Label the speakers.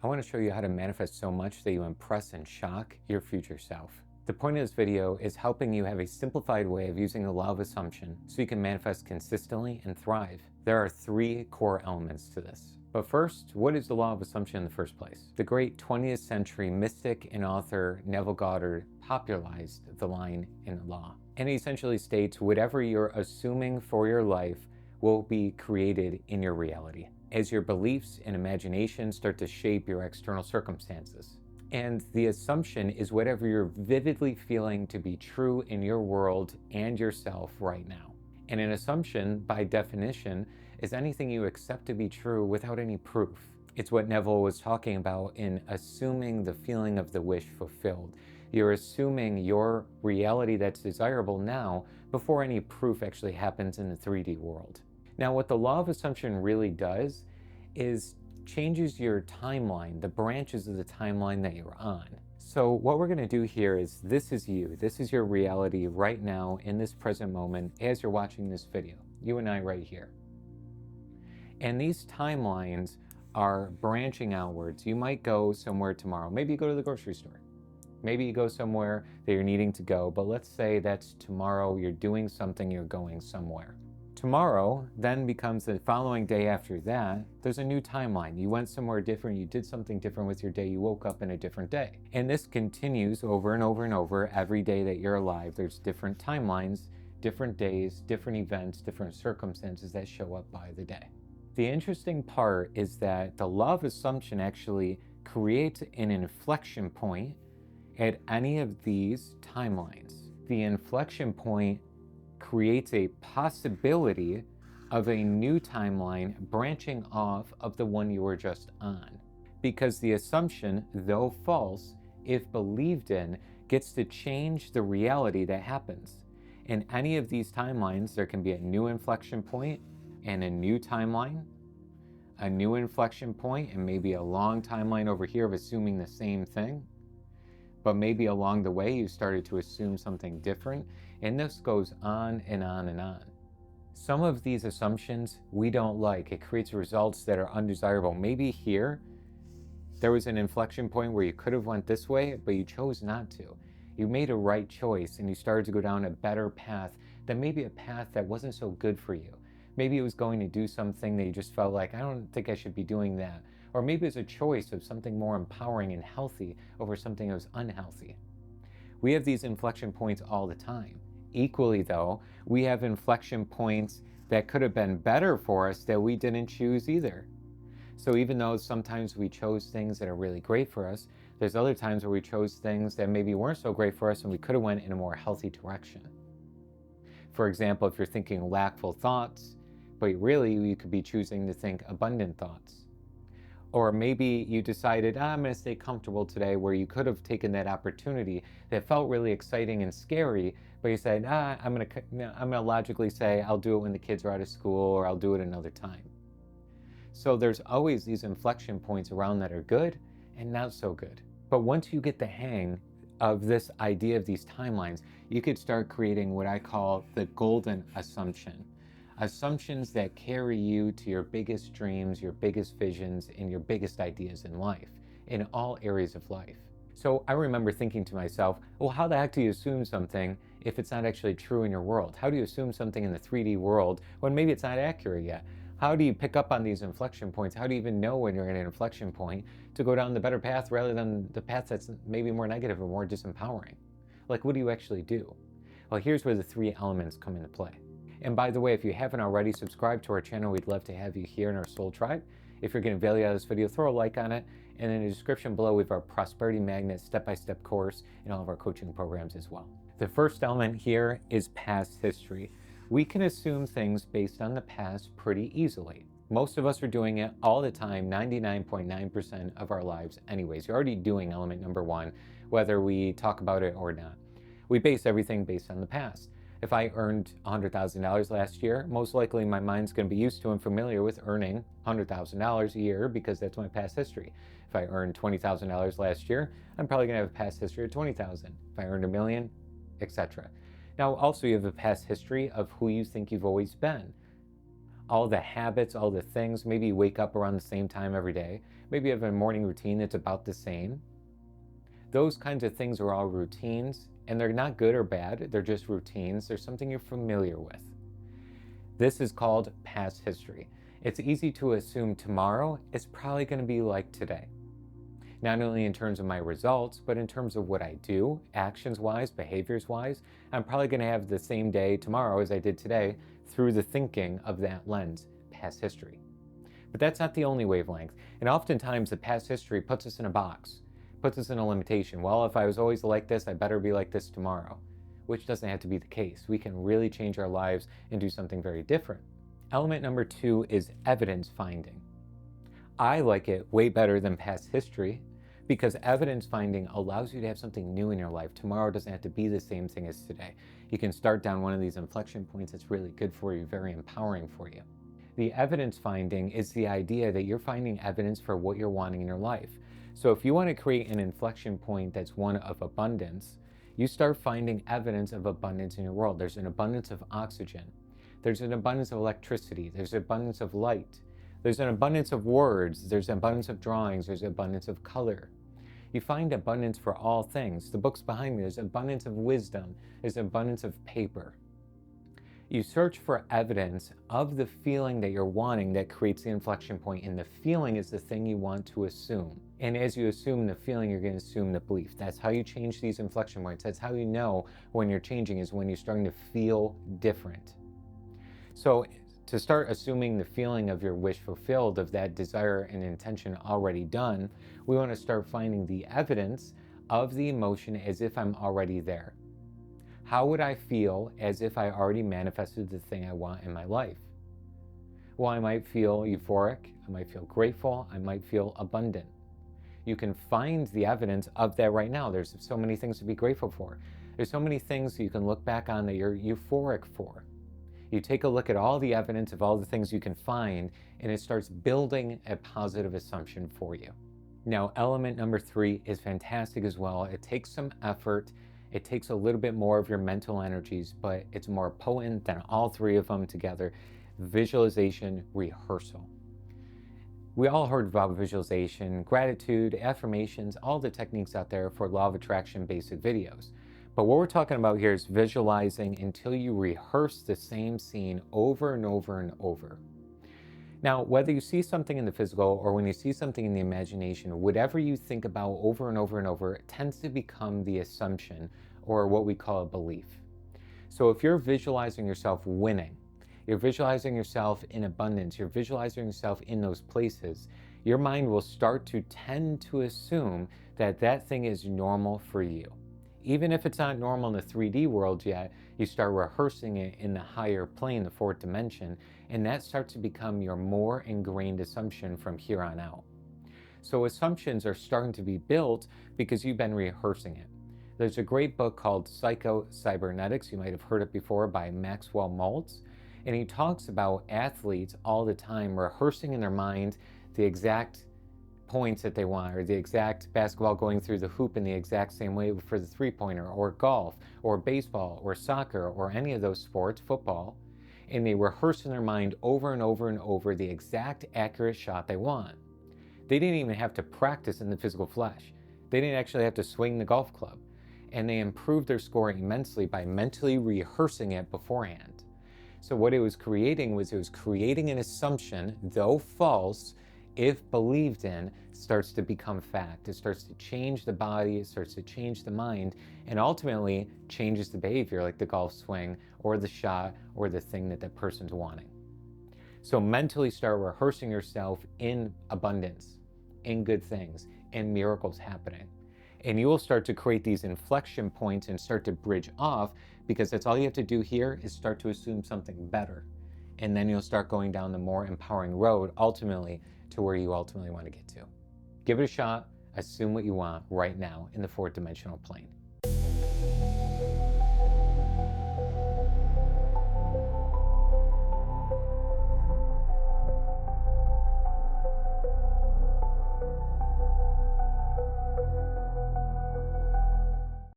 Speaker 1: I want to show you how to manifest so much that you impress and shock your future self. The point of this video is helping you have a simplified way of using the law of assumption so you can manifest consistently and thrive. There are 3 core elements to this. But first, what is the law of assumption in the first place? The great 20th century mystic and author Neville Goddard popularized the line in the law. And he essentially states whatever you're assuming for your life will be created in your reality, as your beliefs and imagination start to shape your external circumstances. And the assumption is whatever you're vividly feeling to be true in your world and yourself right now. And an assumption, by definition, is anything you accept to be true without any proof. It's what Neville was talking about in assuming the feeling of the wish fulfilled. You're assuming your reality that's desirable now before any proof actually happens in the 3D world. Now, what the law of assumption really does is changes your timeline, the branches of the timeline that you're on. So what we're going to do here is, this is you. This is your reality right now in this present moment as you're watching this video. You and I right here. And these timelines are branching outwards. You might go somewhere tomorrow. Maybe you go to the grocery store. Maybe you go somewhere that you're needing to go, but let's say that's tomorrow, you're doing something, you're going somewhere. Tomorrow then becomes the following day after that. There's a new timeline. You went somewhere different, you did something different with your day, you woke up in a different day. And this continues over and over and over every day that you're alive. There's different timelines, different days, different events, different circumstances that show up by the day. The interesting part is that the law of assumption actually creates an inflection point at any of these timelines. The inflection point creates a possibility of a new timeline branching off of the one you were just on. Because the assumption, though false, if believed in, gets to change the reality that happens. In any of these timelines, there can be a new inflection point and a new timeline, a new inflection point, and maybe a long timeline over here of assuming the same thing. But maybe along the way you started to assume something different, and this goes on and on and on. Some of these assumptions we don't like. It creates results that are undesirable. Maybe here there was an inflection point where you could have went this way, but you chose not to. You made a right choice and you started to go down a better path than maybe a path that wasn't so good for you. Maybe it was going to do something that you just felt like, I don't think I should be doing that. Or maybe it's a choice of something more empowering and healthy over something that was unhealthy. We have these inflection points all the time. Equally though, we have inflection points that could have been better for us that we didn't choose either. So even though sometimes we chose things that are really great for us, there's other times where we chose things that maybe weren't so great for us and we could have went in a more healthy direction. For example, if you're thinking lackful thoughts, but really you could be choosing to think abundant thoughts. Or maybe you decided, I'm going to stay comfortable today, where you could have taken that opportunity that felt really exciting and scary, but you said, I'm going to logically say, I'll do it when the kids are out of school, or I'll do it another time. So there's always these inflection points around that are good and not so good. But once you get the hang of this idea of these timelines, you could start creating what I call the golden assumption. Assumptions that carry you to your biggest dreams, your biggest visions, and your biggest ideas in life, in all areas of life. So I remember thinking to myself, well, how the heck do you assume something if it's not actually true in your world? How do you assume something in the 3D world when maybe it's not accurate yet? How do you pick up on these inflection points? How do you even know when you're in an inflection point to go down the better path rather than the path that's maybe more negative or more disempowering? Like, what do you actually do? Well, here's where the 3 elements come into play. And by the way, if you haven't already, subscribe to our channel. We'd love to have you here in our soul tribe. If you're getting value out of this video, throw a like on it. And in the description below, we have our Prosperity Magnet step-by-step course and all of our coaching programs as well. The first element here is past history. We can assume things based on the past pretty easily. Most of us are doing it all the time, 99.9% of our lives anyways. You're already doing element number 1, whether we talk about it or not. We base everything based on the past. If I earned $100,000 last year, most likely my mind's going to be used to and familiar with earning $100,000 a year because that's my past history. If I earned $20,000 last year, I'm probably going to have a past history of $20,000. If I earned $1 million, etc. Now, also you have a past history of who you think you've always been. All the habits, all the things, maybe you wake up around the same time every day, Maybe you have a morning routine that's about the same. Those kinds of things are all routines, and they're not good or bad. They're just routines. They're something you're familiar with. This is called past history. It's easy to assume tomorrow is probably going to be like today. Not only in terms of my results, but in terms of what I do, actions-wise, behaviors-wise. I'm probably going to have the same day tomorrow as I did today through the thinking of that lens, past history. But that's not the only wavelength. And oftentimes the past history puts us in a box, puts us in a limitation. Well, if I was always like this, I better be like this tomorrow, which doesn't have to be the case. We can really change our lives and do something very different. Element number 2 is evidence finding. I like it way better than past history because evidence finding allows you to have something new in your life. Tomorrow doesn't have to be the same thing as today. You can start down one of these inflection points that's really good for you, very empowering for you. The evidence finding is the idea that you're finding evidence for what you're wanting in your life. So if you want to create an inflection point that's one of abundance, you start finding evidence of abundance in your world. There's an abundance of oxygen. There's an abundance of electricity. There's an abundance of light. There's an abundance of words. There's an abundance of drawings. There's an abundance of color. You find abundance for all things. The books behind me, there's abundance of wisdom. There's abundance of paper. You search for evidence of the feeling that you're wanting that creates the inflection point, and the feeling is the thing you want to assume. And as you assume the feeling, you're going to assume the belief. That's how you change these inflection points. That's how you know when you're changing, is when you're starting to feel different. So to start assuming the feeling of your wish fulfilled, of that desire and intention already done, we want to start finding the evidence of the emotion as if I'm already there. How would I feel as if I already manifested the thing I want in my life? Well, I might feel euphoric, I might feel grateful, I might feel abundant. You can find the evidence of that right now. There's so many things to be grateful for. There's so many things you can look back on that you're euphoric for. You take a look at all the evidence of all the things you can find, and it starts building a positive assumption for you. Now, element number 3 is fantastic as well. It takes some effort. It takes a little bit more of your mental energies, but it's more potent than all 3 of them together. Visualization rehearsal. We all heard about visualization, gratitude, affirmations, all the techniques out there for law of attraction basic videos. But what we're talking about here is visualizing until you rehearse the same scene over and over and over. Now, whether you see something in the physical or when you see something in the imagination, whatever you think about over and over and over, it tends to become the assumption, or what we call a belief. So if you're visualizing yourself winning, you're visualizing yourself in abundance, you're visualizing yourself in those places, your mind will start to tend to assume that that thing is normal for you. Even if it's not normal in the 3D world yet, you start rehearsing it in the higher plane, the 4th dimension, and that starts to become your more ingrained assumption from here on out. So assumptions are starting to be built because you've been rehearsing it. There's a great book called Psycho-Cybernetics, you might have heard it before, by Maxwell Maltz, and he talks about athletes all the time rehearsing in their mind the exact points that they want, or the exact basketball going through the hoop in the exact same way for the 3-pointer, or golf, or baseball, or soccer, or any of those sports, football, and they rehearse in their mind over and over and over the exact accurate shot they want. They didn't even have to practice in the physical flesh. They didn't actually have to swing the golf club. And they improved their score immensely by mentally rehearsing it beforehand. So what it was creating an assumption, though false, if believed in, starts to become fact. It starts to change the body, it starts to change the mind, and ultimately changes the behavior, like the golf swing or the shot or the thing that that person's wanting. So mentally start rehearsing yourself in abundance, in good things, in miracles happening. And you will start to create these inflection points and start to bridge off, because that's all you have to do here is start to assume something better. And then you'll start going down the more empowering road, ultimately, to where you ultimately want to get to. Give it a shot, assume what you want right now in the 4th dimensional plane.